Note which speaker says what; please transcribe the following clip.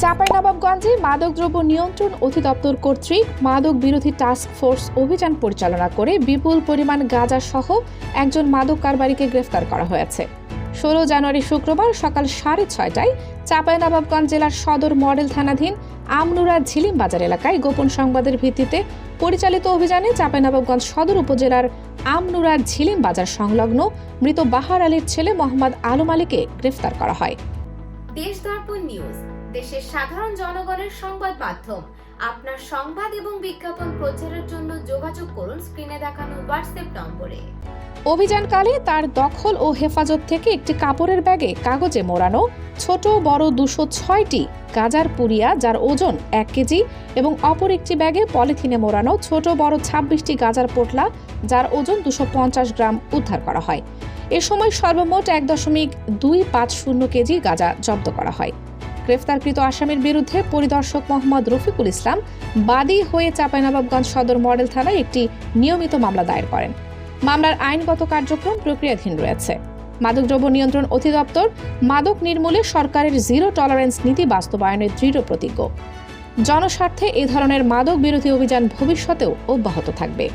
Speaker 1: চাঁপাইনবাবগঞ্জে মাদকদ্রব্য নিয়ন্ত্রণ অধিদপ্তর কর্তৃক মাদক বিরোধী টাস্ক ফোর্স অভিযান পরিচালনা করে বিপুল পরিমাণ গাঁজা সহ একজন মাদক কারবারিকে গ্রেফতার করা হয়েছে। 16 জানুয়ারি শুক্রবার সকাল 6:30টায় চাঁপাইনবাবগঞ্জ জেলার সদর মডেল থানাধীন আমনুরা ঝিলিম বাজার এলাকায় গোপন সংবাদের ভিত্তিতে পরিচালিত অভিযানে চাঁপাইনবাবগঞ্জ সদর উপজেলার আমনুরা ঝিলিম বাজার সংলগ্ন মৃত বাহার আলীর ছেলে মোহাম্মদ আলম আলীকে গ্রেফতার করা হয়।
Speaker 2: দেশ দর্পণ নিউজ, দেশের সাধারণ জনগণের সংবাদ মাধ্যম। আপনার সংবাদ এবং বিজ্ঞাপন প্রচারের জন্য যোগাযোগ করুন স্ক্রিনে দেখানো হোয়াটসঅ্যাপ নম্বরে।
Speaker 1: অভিযানকালে তার দখল ও হেফাজত থেকে একটি কাপড়ের ব্যাগে কাগজে মোড়ানো ছোট বড় 206টি গাঁজার পুরিয়া যার ওজন 1 কেজি এবং অপর একটি ব্যাগে পলিথিনে মোড়ানো ছোট বড় 26টি গাঁজার পোটলা যার ওজন 250 গ্রাম উদ্ধার করা হয়। এ সময় সর্বমোট 1.250 কেজি গাঁজা জব্দ করা হয়। গ্রেফতারকৃত আসামির বিরুদ্ধে পরিদর্শক মোহাম্মদ রফিকুল ইসলাম বাদী হয়ে চাঁপাইনবাবগঞ্জ সদর মডেল থানায় একটি নিয়মিত মামলা দায়ের করেন। মামলার আইনগত কার্যক্রম প্রক্রিয়াধীন রয়েছে। মাদকদ্রব্য নিয়ন্ত্রণ অধিদপ্তর মাদক নির্মূলে সরকারের জিরো টলারেন্স নীতি বাস্তবায়নের দৃঢ় প্রতিজ্ঞ। জনস্বার্থে এ ধরনের মাদক বিরোধী অভিযান ভবিষ্যতেও অব্যাহত থাকবে।